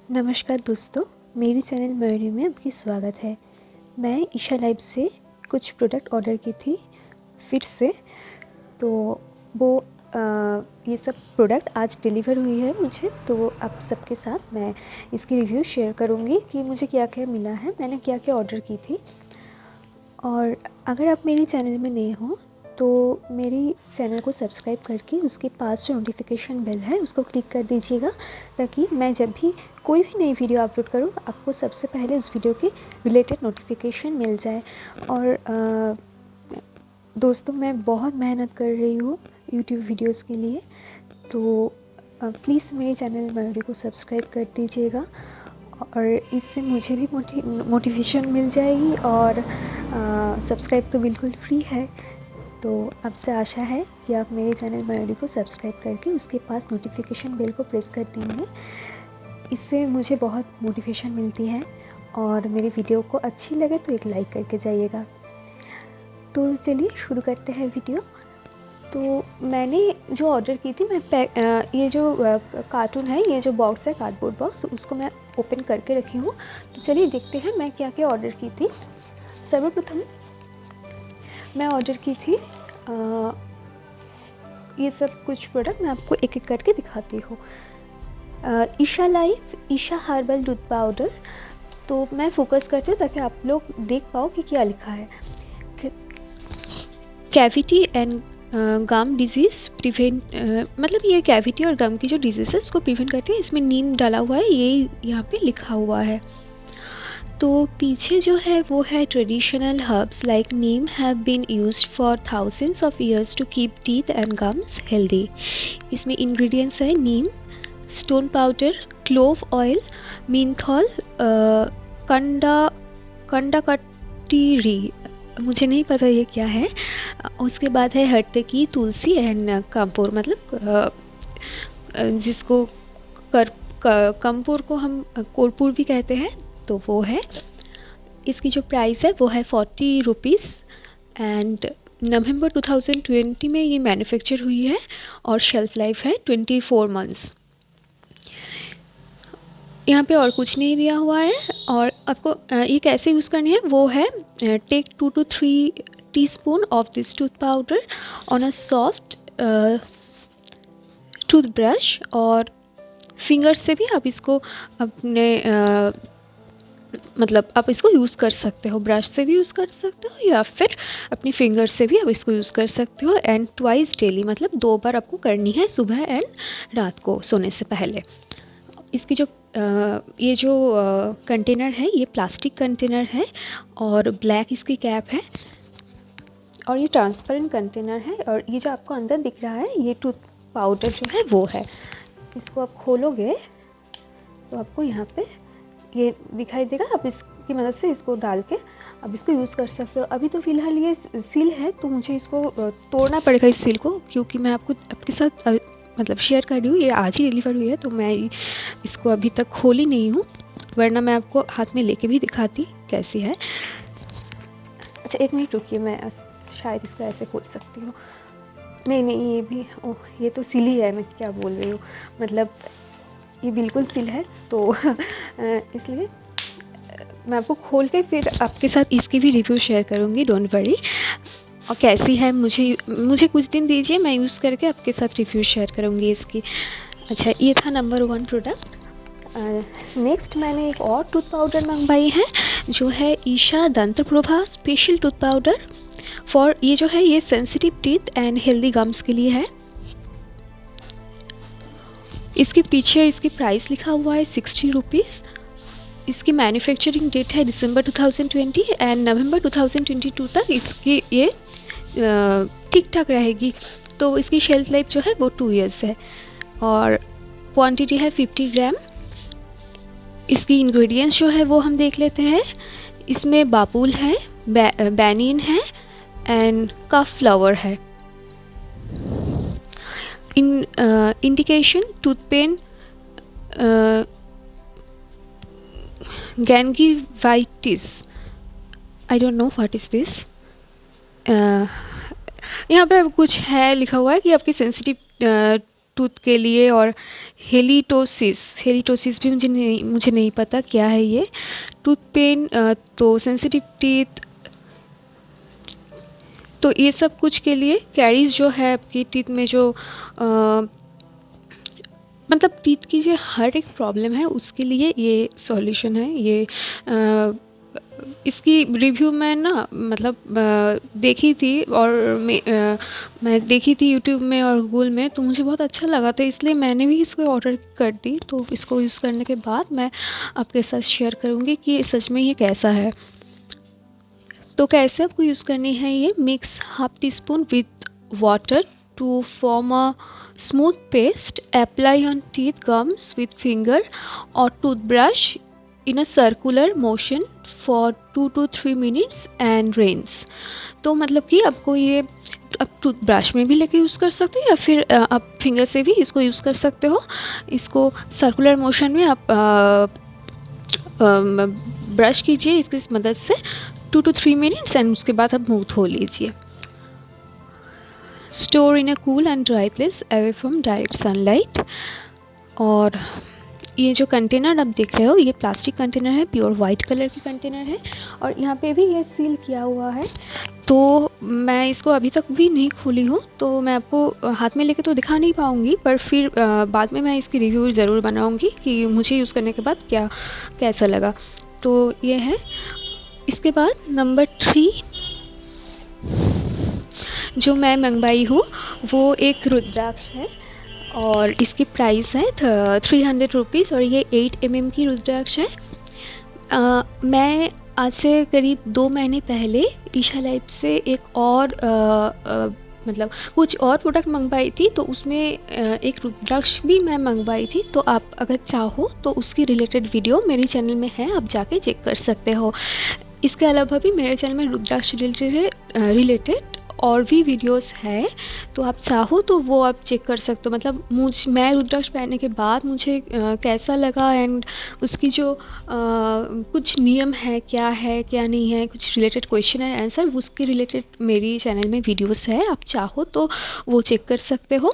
नमस्कार दोस्तों, मेरी चैनल मयूरी में आपकी स्वागत है। मैं ईशा लाइव से कुछ प्रोडक्ट ऑर्डर की थी फिर से, तो वो ये सब प्रोडक्ट आज डिलीवर हुई है मुझे। तो आप सबके साथ मैं इसकी रिव्यू शेयर करूँगी कि मुझे क्या क्या मिला है, मैंने क्या क्या ऑर्डर की थी। और अगर आप मेरी चैनल में नए हो तो मेरी चैनल को सब्सक्राइब करके उसके पास जो नोटिफिकेशन बेल है उसको क्लिक कर दीजिएगा, ताकि मैं जब भी कोई भी नई वीडियो अपलोड करूँ आपको सबसे पहले उस वीडियो के रिलेटेड नोटिफिकेशन मिल जाए। और दोस्तों, मैं बहुत मेहनत कर रही हूँ यूट्यूब वीडियोस के लिए, तो प्लीज़ मेरे चैनल मयूरी को सब्सक्राइब कर दीजिएगा और इससे मुझे भी मोटिवेशन मिल जाएगी। और सब्सक्राइब तो बिल्कुल फ्री है, तो आपसे आशा है कि आप मेरे चैनल मयूरी को सब्सक्राइब करके उसके पास नोटिफिकेशन बेल को प्रेस कर देंगे। इससे मुझे बहुत मोटिवेशन मिलती है और मेरी वीडियो को अच्छी लगे तो एक लाइक करके जाइएगा। तो चलिए शुरू करते हैं वीडियो। तो मैंने जो ऑर्डर की थी, ये जो कार्टून है, ये जो बॉक्स है कार्डबोर्ड बॉक्स, उसको मैं ओपन करके रखी हूँ। तो चलिए देखते हैं मैं क्या क्या ऑर्डर की थी। सर्वप्रथम मैं ऑर्डर की थी ये सब कुछ प्रोडक्ट मैं आपको एक एक करके दिखाती हूँ। ईशा लाइफ ईशा हर्बल दूध पाउडर। तो मैं फोकस करती हूँ ताकि आप लोग देख पाओ कि क्या लिखा है। Cavity and gum disease prevent, मतलब ये कैविटी और गम की जो डिजीज़ है उसको प्रिवेंट करती है। इसमें नीम डाला हुआ है, ये यहाँ पे लिखा हुआ है। तो पीछे जो है वो है traditional herbs like neem have been used for thousands of years to keep teeth and gums healthy. इसमें इंग्रेडिएंट्स है neem, stone powder, clove oil, menthol, कंडाकटीरी, मुझे नहीं पता ये क्या है। उसके बाद है हर्तकी, तुलसी एंड कपूर, मतलब जिसको कपूर को हम कर्पूर भी कहते हैं, तो वो है। इसकी जो प्राइस है वो है 40 रुपीज़ एंड नवंबर 2020 में ये मैन्युफैक्चर हुई है और शेल्फ लाइफ है 24 मंथ्स। यहाँ पे और कुछ नहीं दिया हुआ है। और आपको ये कैसे यूज़ करनी है वो है, take 2 to 3 teaspoon of this tooth powder on a soft toothbrush, और फिंगर से भी आप इसको अपने मतलब आप इसको यूज़ कर सकते हो, ब्रश से भी यूज़ कर सकते हो या फिर अपनी फिंगर से भी आप इसको यूज़ कर सकते हो। एंड ट्वाइस डेली, मतलब 2 बार आपको करनी है, सुबह एंड रात को सोने से पहले। इसकी जो ये जो कंटेनर है ये प्लास्टिक कंटेनर है और ब्लैक इसकी कैप है और ये ट्रांसपेरेंट कंटेनर है। और ये जो आपको अंदर दिख रहा है ये टूथ पाउडर जो है वो है। इसको आप खोलोगे तो आपको यहाँ पे ये दिखाई देगा। आप इसकी मदद से इसको डाल के अब इसको यूज़ कर सकते हो। अभी तो फ़िलहाल ये सील है तो मुझे इसको तोड़ना पड़ेगा इस सील को, क्योंकि मैं आपको आपके साथ मतलब शेयर कर रही हूँ। ये आज ही डिलीवर हुई है तो मैं इसको अभी तक खोली नहीं हूँ, वरना मैं आपको हाथ में लेके भी दिखाती कैसी है। अच्छा एक मिनट रुकिए, मैं शायद इसको ऐसे खोल सकती हूँ। नहीं ये भी, ओह ये तो सील ही है, मैं क्या बोल रही हूँ, मतलब ये बिल्कुल सील है। तो इसलिए मैं आपको खोल के फिर आपके साथ इसकी भी रिव्यू शेयर करूँगी, डोंट वरी। और कैसी है मुझे कुछ दिन दीजिए, मैं यूज़ करके आपके साथ रिव्यू शेयर करूँगी इसकी। अच्छा, ये था नंबर 1 प्रोडक्ट। नेक्स्ट मैंने एक और टूथ पाउडर मंगवाई है जो है ईशा दंत Prabha special tooth powder for, ये जो है ये sensitive teeth and healthy gums के लिए है। इसके पीछे इसकी प्राइस लिखा हुआ है 60 रुपीज़। इसकी मैन्युफैक्चरिंग डेट है दिसंबर 2020 एंड नवंबर 2022 तक इसकी ये ठीक ठाक रहेगी। तो इसकी शेल्फ लाइफ जो है वो 2 इयर्स है और क्वांटिटी है 50 ग्राम। इसकी इंग्रेडिएंट्स जो है वो हम देख लेते हैं। इसमें बाबुल है, बैनिन है एंड कफ फ्लावर है। Indication tooth pain, gingivitis, I don't know what is this. यहाँ पे कुछ है लिखा हुआ है कि आपकी सेंसिटिव टूथ के लिए, और हेलिटोसिस भी मुझे नहीं पता क्या है ये। टूथ पेन, तो सेंसिटिव टीथ, तो ये सब कुछ के लिए कैरीज जो है आपकी टीथ में जो मतलब टीथ की जो हर एक प्रॉब्लम है उसके लिए ये सॉल्यूशन है। ये इसकी रिव्यू मैं ना मतलब देखी थी, और मैं देखी थी यूट्यूब में और गूगल में, तो मुझे बहुत अच्छा लगा, तो इसलिए मैंने भी इसको ऑर्डर कर दी। तो इसको यूज़ करने के बाद मैं आपके साथ शेयर करूँगी कि सच में ये कैसा है। तो कैसे आपको यूज़ करनी है ये, mix half teaspoon with water to form a smooth paste, apply on teeth gums with finger और toothbrush in a circular motion for 2 to 3 minutes and rinse. तो मतलब कि आपको ये आप टूथब्रश में भी लेके यूज़ कर सकते हो, या फिर आप फिंगर से भी इसको यूज़ कर सकते हो। इसको सर्कुलर मोशन में आप ब्रश कीजिए इसकी मदद से 2 to 3 मिनट्स, एंड उसके बाद आप मुँह धो लीजिए। Store in a cool and dry place away from direct sunlight. और ये जो कंटेनर आप देख रहे हो ये प्लास्टिक कंटेनर है, प्योर वाइट कलर की कंटेनर है, और यहाँ पे भी ये सील किया हुआ है। तो मैं इसको अभी तक भी नहीं खोली हूँ, तो मैं आपको हाथ में लेके तो दिखा नहीं पाऊँगी, पर फिर बाद में मैं इसकी रिव्यू ज़रूर बनाऊँगी कि मुझे यूज़ करने के बाद कैसा लगा। तो ये है। इसके बाद नंबर 3 जो मैं मंगवाई हूँ वो एक रुद्राक्ष है, और इसकी प्राइस है 300 रुपीज़, और ये 8 mm की रुद्राक्ष है। मैं आज से करीब 2 महीने पहले ईशा लाइफ से एक और मतलब कुछ और प्रोडक्ट मंगवाई थी, तो उसमें एक रुद्राक्ष भी मैं मंगवाई थी। तो आप अगर चाहो तो उसकी रिलेटेड वीडियो मेरे चैनल में है, आप जाके चेक कर सकते हो। इसके अलावा भी मेरे चैनल में रुद्राक्ष रिलेटेड और भी वीडियोस है, तो आप चाहो तो वो आप चेक कर सकते हो। मतलब मैं रुद्राक्ष पहनने के बाद मुझे कैसा लगा, एंड उसकी जो कुछ नियम है क्या नहीं है, कुछ रिलेटेड क्वेश्चन एंड आंसर, उसके रिलेटेड मेरी चैनल में वीडियोस है, आप चाहो तो वो चेक कर सकते हो।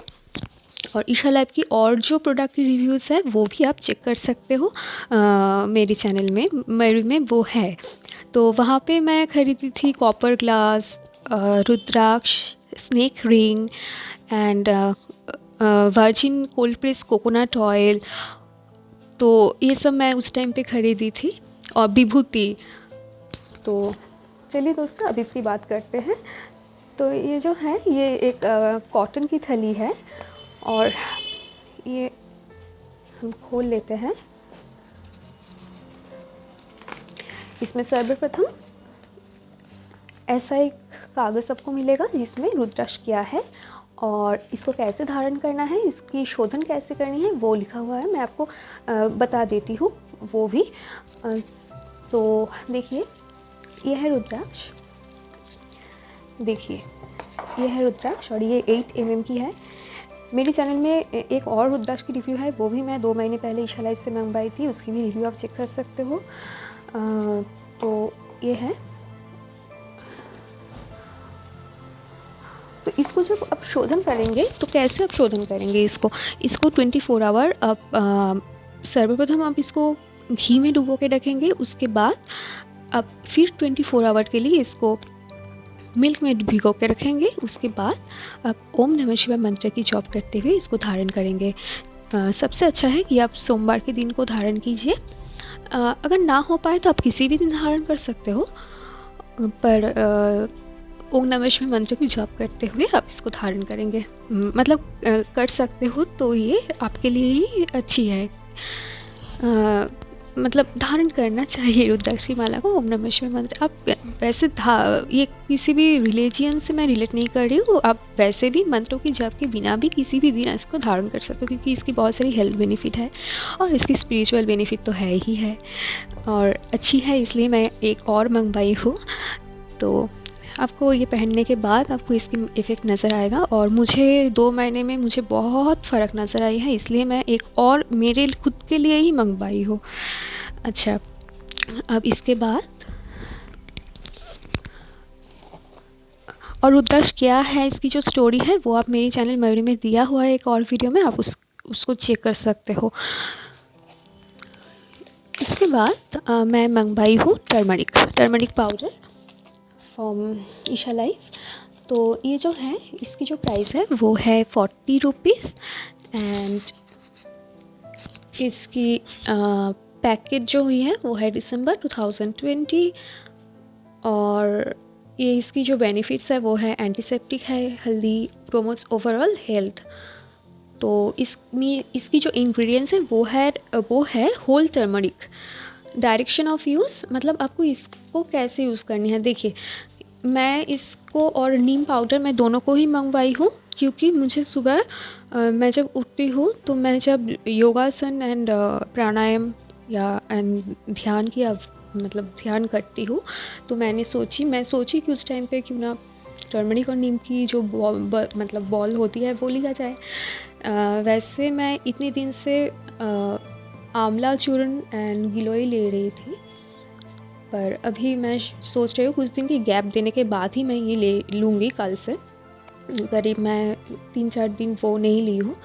और ईशा लैब की और जो प्रोडक्ट की रिव्यूज़ है वो भी आप चेक कर सकते हो, मेरी चैनल में मेरे में वो है। तो वहाँ पे मैं ख़रीदी थी copper glass, rudraksha, snake ring and virgin cold press coconut oil, तो ये सब मैं उस टाइम पे ख़रीदी थी, और विभूति। तो चलिए दोस्तों अब इसकी बात करते हैं। तो ये जो है ये एक कॉटन की थैली है, और ये हम खोल लेते हैं। इसमें सर्वप्रथम ऐसा एक कागज़ आपको मिलेगा जिसमें रुद्राक्ष किया है, और इसको कैसे धारण करना है, इसकी शोधन कैसे करनी है वो लिखा हुआ है। मैं आपको बता देती हूँ वो भी। तो देखिए ये है रुद्राक्ष, देखिए ये है रुद्राक्ष, और ये 8 mm की है। मेरे चैनल में एक और रुद्राक्ष की रिव्यू है, वो भी मैं 2 महीने पहले ईशा लाइफ से मंगवाई थी, उसकी भी रिव्यू आप चेक कर सकते हो। तो ये है। तो इसको जब आप शोधन करेंगे तो कैसे आप शोधन करेंगे इसको 24 आवर आप सर्वप्रथम आप इसको घी में डुबो के रखेंगे, उसके बाद आप फिर 24 आवर के लिए इसको मिल्क में भिगो के रखेंगे, उसके बाद आप ओम नमः शिवाय मंत्र की जप करते हुए इसको धारण करेंगे। सबसे अच्छा है कि आप सोमवार के दिन को धारण कीजिए। अगर ना हो पाए तो आप किसी भी दिन धारण कर सकते हो, पर ओम नमः शिवाय मंत्र की जप करते हुए आप इसको धारण करेंगे, मतलब कर सकते हो, तो ये आपके लिए ही अच्छी है। मतलब धारण करना चाहिए रुद्राक्ष की माला को, ओम नमः शिवाय मंत्र। आप वैसे ये किसी भी रिलीजियन से मैं रिलेट नहीं कर रही हूँ, आप वैसे भी मंत्रों की जप के बिना भी किसी भी दिन इसको धारण कर सकते हो, क्योंकि इसकी बहुत सारी हेल्थ बेनिफिट है, और इसकी स्पिरिचुअल बेनिफिट तो है ही है, और अच्छी है, इसलिए मैं एक और मंगवाई हूँ। तो आपको ये पहनने के बाद आपको इसकी इफ़ेक्ट नज़र आएगा, और मुझे 2 महीने में मुझे बहुत फ़र्क नज़र आई है, इसलिए मैं एक और मेरे खुद के लिए ही मंगवाई हूँ। अच्छा, अब इसके बाद और रुद्राक्ष क्या है, इसकी जो स्टोरी है वो आप मेरे चैनल मयूरी में दिया हुआ है एक और वीडियो में, आप उसको चेक कर सकते हो। उसके बाद मैं मंगवाई हूँ turmeric powder from Isha life. तो ये जो है इसकी जो प्राइस है वो है 40 रुपीज़ एंड इसकी पैकेज जो हुई है वो है दिसंबर 2020। और ये इसकी जो बेनिफिट्स है वो है एंटीसेप्टिक है, हेल्दी, प्रोमोट्स ओवरऑल हेल्थ। तो इसमें इसकी जो इंग्रेडिएंट्स है वो है whole turmeric. Direction of use मतलब आपको इसको कैसे यूज़ करनी है। देखिए मैं इसको और नीम पाउडर मैं दोनों को ही मंगवाई हूँ, क्योंकि मुझे सुबह मैं जब उठती हूँ तो मैं जब योगासन एंड प्राणायाम या ध्यान की मतलब ध्यान करती हूँ, तो मैं सोची कि उस टाइम पे क्यों ना टर्मरिक और नीम की जो मतलब बॉल होती है वो लिया जाए। वैसे मैं इतने दिन से आंवला चूर्ण एंड गिलोय ले रही थी, पर अभी मैं सोच रही हूँ कुछ दिन की गैप देने के बाद ही मैं ये ले लूँगी। कल से करीब मैं 3-4 दिन वो नहीं ली हूँ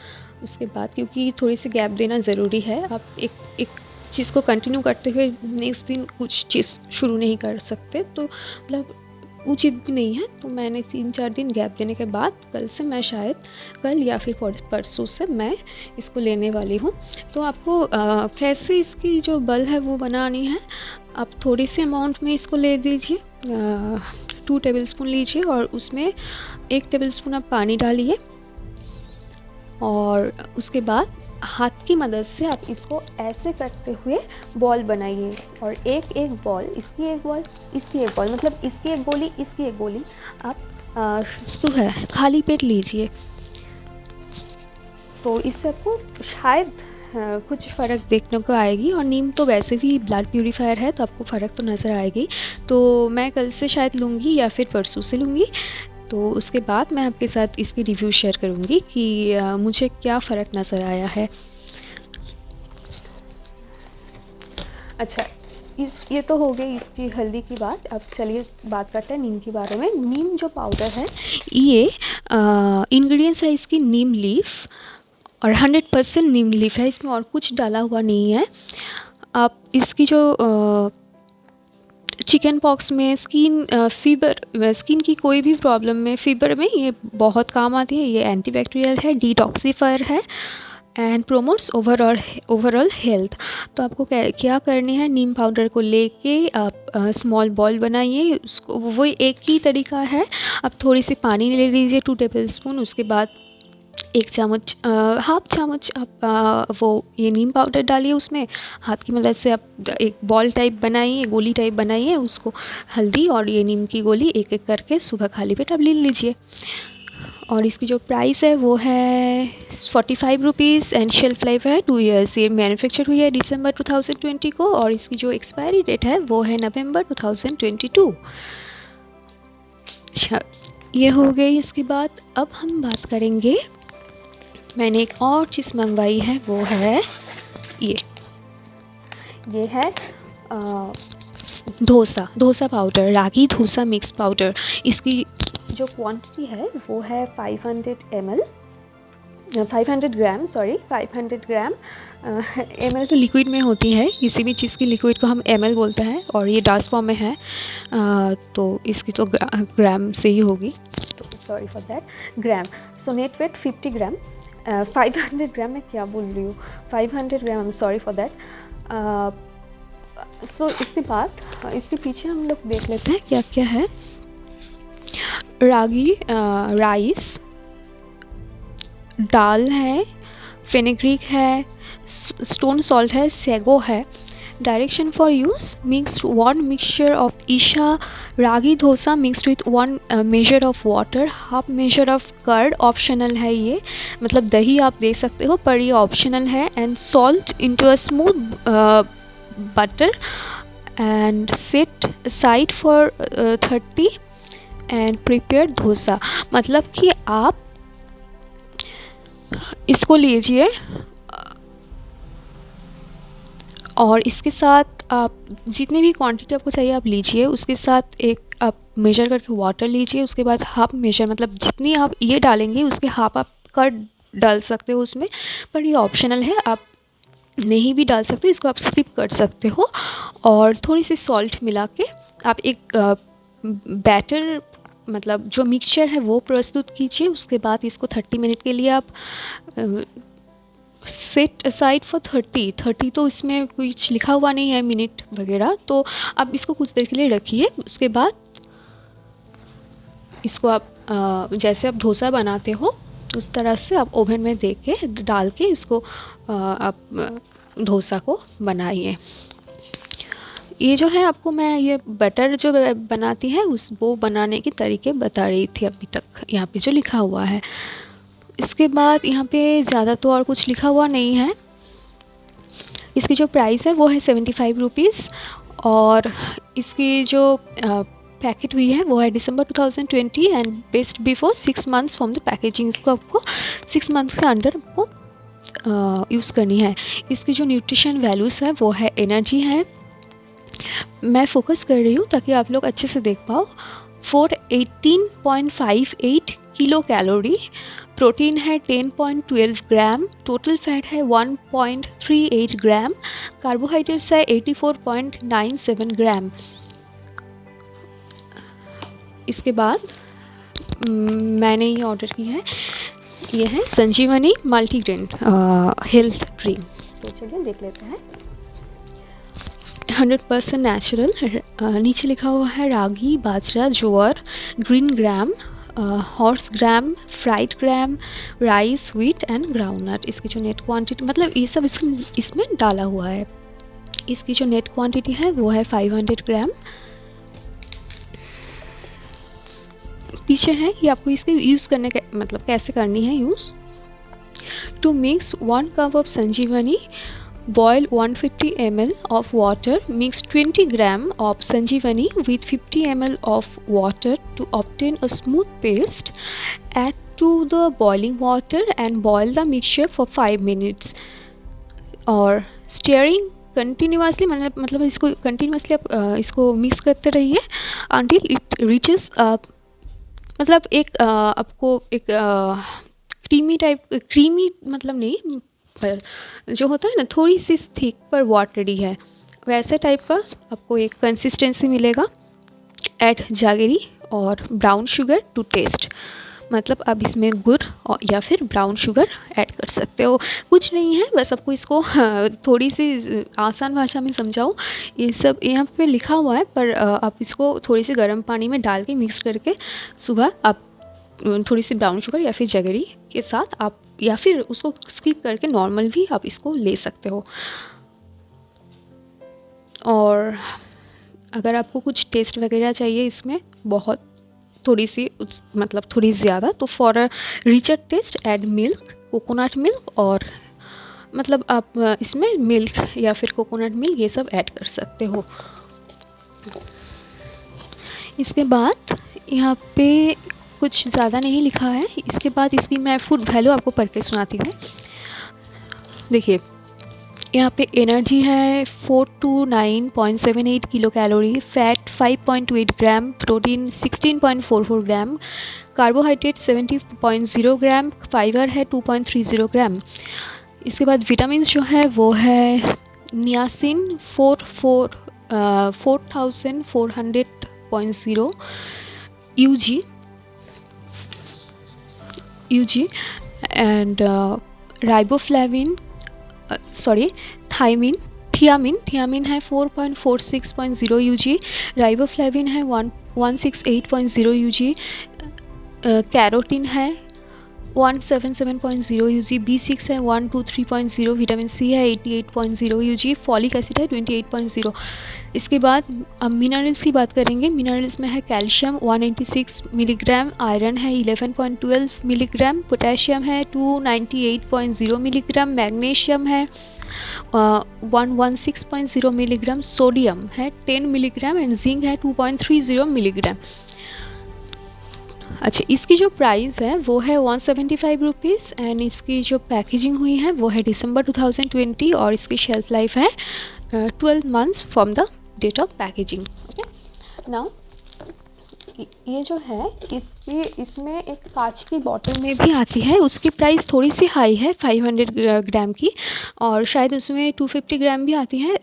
उसके बाद, क्योंकि थोड़ी सी गैप देना ज़रूरी है। आप एक चीज़ को कंटिन्यू करते हुए नेक्स्ट दिन कुछ चीज़ शुरू नहीं कर सकते, तो मतलब उचित भी नहीं है। तो मैंने 3-4 दिन गैप देने के बाद कल से मैं शायद कल या फिर परसों से मैं इसको लेने वाली हूँ। तो आपको कैसे इसकी जो बल है वो बनानी है, आप थोड़ी सी अमाउंट में इसको ले दीजिए, 2 टेबलस्पून लीजिए और उसमें 1 टेबलस्पून आप पानी डालिए और उसके बाद हाथ की मदद से आप इसको ऐसे करते हुए बॉल बनाइए। और एक बॉल, इसकी एक बॉल, इसकी एक बॉल, मतलब इसकी एक गोली, इसकी एक गोली आप सुबह खाली पेट लीजिए। तो इससे आपको शायद कुछ फ़र्क देखने को आएगी। और नीम तो वैसे भी ब्लड प्यूरीफायर है, तो आपको फ़र्क तो नज़र आएगी। तो मैं कल से शायद लूँगी या फिर परसों से लूँगी, तो उसके बाद मैं आपके साथ इसकी रिव्यू शेयर करूँगी कि मुझे क्या फ़र्क नज़र आया है। अच्छा, ये तो हो गई इसकी हल्दी की बात। अब चलिए बात करते हैं नीम के बारे में। नीम जो पाउडर है ये इंग्रेडिएंट्स है इसकी नीम लीफ, और 100% नीम लीफ है, इसमें और कुछ डाला हुआ नहीं है। आप इसकी जो चिकन पॉक्स में, स्किन की कोई भी प्रॉब्लम में, फीवर में ये बहुत काम आती है। ये एंटीबैक्टीरियल है, डिटॉक्सीफायर है एंड प्रोमोट्स ओवरऑल हेल्थ। तो आपको क्या करनी है, नीम पाउडर को लेके आप स्मॉल बॉल बनाइए। उसको वो एक ही तरीका है, आप थोड़ी सी पानी ले लीजिए 2 टेबलस्पून, उसके बाद 1 चम्मच हाफ चम्मच आप वो ये नीम पाउडर डालिए उसमें। हाथ की मदद से आप एक बॉल टाइप बनाइए, गोली टाइप बनाइए, उसको हल्दी और ये नीम की गोली एक एक करके सुबह खाली पेट आप ले लीजिए। और इसकी जो प्राइस है वो है 45 रुपीज़ एंड शेल्फ लाइफ है 2 ईयर्स। ये मैन्युफैक्चर हुई है दिसंबर 2020 को और इसकी जो एक्सपायरी डेट है वो है नवंबर 2022। अच्छा, ये हो गई। इसके बाद अब हम बात करेंगे, मैंने एक और चीज़ मंगवाई है, वो है ये है dosa powder, ragi dosa mix powder. इसकी जो क्वांटिटी है वो है 500 ग्राम, 500 ग्राम। ml तो लिक्विड में होती है, किसी भी चीज़ की लिक्विड को हम ml बोलते हैं, और ये डास फॉर्म में है तो इसकी तो ग्राम से ही होगी, तो sorry for that, gram. So net weight 50 gram. 500 gram मैं क्या बोल रही हूँ, 500 gram, I am sorry for that. So इसके बाद इसके पीछे हम लोग देख लेते हैं क्या क्या है। रागी राइस, दाल है, फेनेग्रीक है, स्टोन सॉल्ट है, सेगो है। Direction for use, mix 1 mixture of Isha ragi dosa mixed with 1 measure of water, half measure of curd, optional है ये, मतलब दही आप दे सकते हो पर ये ऑप्शनल है। And salt into a smooth butter and set side for 30 and prepare dosa. मतलब कि आप इसको लीजिए और इसके साथ आप जितनी भी क्वांटिटी आपको चाहिए आप लीजिए, उसके साथ एक आप मेजर करके वाटर लीजिए, उसके बाद हाफ मेजर मतलब जितनी आप ये डालेंगे उसके हाफ आप कर्ड डाल सकते हो उसमें, पर ये ऑप्शनल है, आप नहीं भी डाल सकते हो, इसको आप स्किप कर सकते हो। और थोड़ी सी सॉल्ट मिला के आप एक बैटर मतलब जो मिक्सचर है वो प्रस्तुत कीजिए। उसके बाद इसको 30 मिनट के लिए आप सेट असाइड फॉर 30 तो इसमें कुछ लिखा हुआ नहीं है मिनट वगैरह, तो आप इसको कुछ देर के लिए रखिए। उसके बाद इसको आप जैसे आप डोसा बनाते हो उस तरह से आप ओवन में दे के डाल के इसको आप डोसा को बनाइए। ये जो है आपको मैं ये बटर जो बनाती है उस वो बनाने के तरीके बता रही थी अभी तक, यहाँ पे जो लिखा हुआ है। इसके बाद यहाँ पे ज़्यादा तो और कुछ लिखा हुआ नहीं है। इसकी जो प्राइस है वो है 75 रुपीज़ और इसकी जो पैकेट हुई है वो है दिसंबर 2020 and best before 6 months from the packaging. इसको आपको 6 मंथ के अंडर आपको यूज़ करनी है। इसकी जो न्यूट्रिशन वैल्यूज़ है वो है एनर्जी है, मैं फोकस कर रही हूँ ताकि आप लोग अच्छे से देख पाओ, 418.58 किलो कैलोरी, प्रोटीन है 10.12 ग्राम, टोटल फैट है 1.38 ग्राम, कार्बोहाइड्रेट्स है 84.97 ग्राम। इसके बाद मैंने ये ऑर्डर की है, ये है संजीवनी मल्टीग्रेन हेल्थ ड्रिंक। तो चलिए देख लेते हैं। 100% नेचुरल, नीचे लिखा हुआ है ragi, bajra, jowar, green gram, horse gram, fried gram, rice, wheat and groundnut. इसकी जो नेट क्वांटिटी मतलब ये सब इसमें डाला हुआ है। इसकी जो नेट क्वांटिटी है वो है 500 ग्राम। पीछे है कि आपको इसके यूज़ करने का मतलब कैसे करनी है use. To mix 1 cup of Sanjeevani, boil 150 ml of water, mix 20 gram of sanjeevani with 50 ml of water to obtain a smooth paste. Add to the boiling water and boil the mixture for 5 minutes. और stirring continuously मतलब इसको continuously आप इसको mix करते रहिए until it reaches मतलब एक आपको एक क्रीमी मतलब नहीं पर जो होता है ना थोड़ी सी थिक पर वाटरी है वैसे टाइप का आपको एक कंसिस्टेंसी मिलेगा। ऐड जागरी और ब्राउन शुगर टू टेस्ट, मतलब आप इसमें गुड़ और या फिर ब्राउन शुगर ऐड कर सकते हो, कुछ नहीं है, बस आपको इसको थोड़ी सी आसान भाषा में समझाऊँ। ये सब यहाँ पे लिखा हुआ है पर आप इसको थोड़ी सी गर्म पानी में डाल के मिक्स करके सुबह आप थोड़ी सी ब्राउन शुगर या फिर जगरी के साथ आप या फिर उसको स्किप करके नॉर्मल भी आप इसको ले सकते हो। और अगर आपको कुछ टेस्ट वगैरह चाहिए इसमें बहुत थोड़ी सी मतलब थोड़ी ज़्यादा, तो for a richer taste add milk, coconut milk, और मतलब आप इसमें मिल्क या फिर कोकोनट मिल्क ये सब ऐड कर सकते हो। इसके बाद यहाँ पे कुछ ज़्यादा नहीं लिखा है। इसके बाद इसकी मैं फूड वैल्यू आपको पढ़ के सुनाती हूँ। देखिए यहाँ पे एनर्जी है 429.78 किलो कैलोरी, फैट 5.8 ग्राम, प्रोटीन 16.44 ग्राम, कार्बोहाइड्रेट 70.0 ग्राम, फाइबर है 2.30 ग्राम। इसके बाद विटामिन्स जो है वो है niacin 4400.0 UG and riboflavin thiamine है 4.46.0 UG, राइबोफ्लेविन है 168.0 UG, कैरोटीन है 177.0 UG, B6 है 123.0, विटामिन सी है 88.0 UG, फॉलिक एसिड है 28.0। इसके बाद अब मिनरल्स की बात करेंगे। मिनरल्स में है कैल्शियम 186 मिलीग्राम, आयरन है 11.12 मिलीग्राम, पोटेशियम है 298.0 मिलीग्राम, मैग्नीशियम है 116.0 मिलीग्राम, सोडियम है 10 मिलीग्राम एंड जिंक है 2.30 मिलीग्राम। अच्छा, इसकी जो प्राइस है वो है 175 रुपीज़ एंड इसकी जो पैकेजिंग हुई है वो है दिसंबर 2020 और इसकी शेल्फ़ लाइफ है 12 months from the date of packaging. Okay, now ये जो है इसमें एक कांच की बॉटल में भी आती है, उसकी प्राइस थोड़ी सी हाई है 500 ग्राम की, और शायद उसमें 250 ग्राम भी आती है,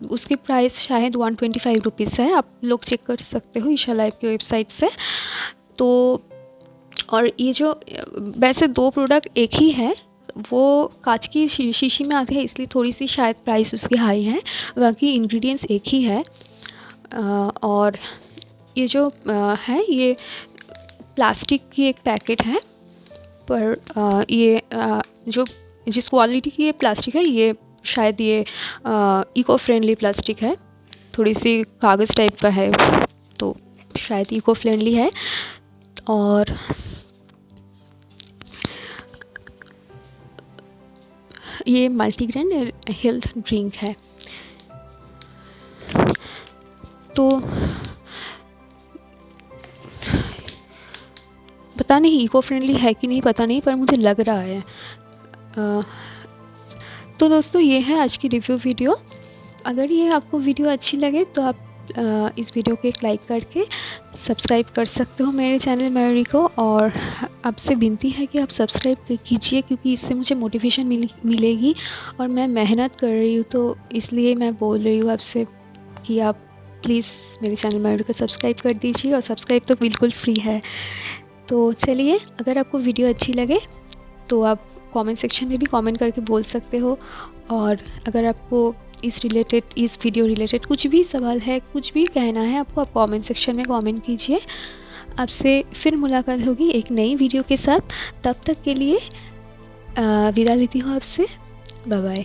उसकी प्राइस शायद 125 रुपीज़ है। आप लोग चेक कर सकते हो ईशा लाइफ की वेबसाइट से। तो और ये जो वैसे दो प्रोडक्ट एक ही है, वो कांच की शीशी में आती है इसलिए थोड़ी सी शायद प्राइस उसकी हाई है, बाकी इंग्रेडिएंट्स एक ही है। और ये जो है ये प्लास्टिक की एक पैकेट है, पर ये जो जिस क्वालिटी की ये प्लास्टिक है ये शायद ये इको फ्रेंडली प्लास्टिक है, थोड़ी सी कागज़ टाइप का है, तो शायद इको फ्रेंडली है। और ये मल्टीग्रेन हेल्थ ड्रिंक है। तो पता नहीं इको फ्रेंडली है कि नहीं, पता नहीं, पर मुझे लग रहा है। तो दोस्तों ये है आज की रिव्यू वीडियो। अगर ये आपको वीडियो अच्छी लगे तो आप इस वीडियो को एक लाइक करके सब्सक्राइब कर सकते हो मेरे चैनल मयूरी को, और आपसे विनती है कि आप सब्सक्राइब कीजिए क्योंकि इससे मुझे मोटिवेशन मिलेगी, और मैं मेहनत कर रही हूँ तो इसलिए मैं बोल रही हूँ आपसे कि आप प्लीज़ मेरे चैनल मयूरी को सब्सक्राइब कर दीजिए, और सब्सक्राइब तो बिल्कुल फ्री है। तो चलिए, अगर आपको वीडियो अच्छी लगे तो आप कमेंट सेक्शन में भी कमेंट करके बोल सकते हो, और अगर आपको इस वीडियो रिलेटेड कुछ भी सवाल है, कुछ भी कहना है आपको, आप कमेंट सेक्शन में कमेंट कीजिए। आपसे फिर मुलाकात होगी एक नई वीडियो के साथ, तब तक के लिए विदा लेती हूँ आपसे। Bye bye.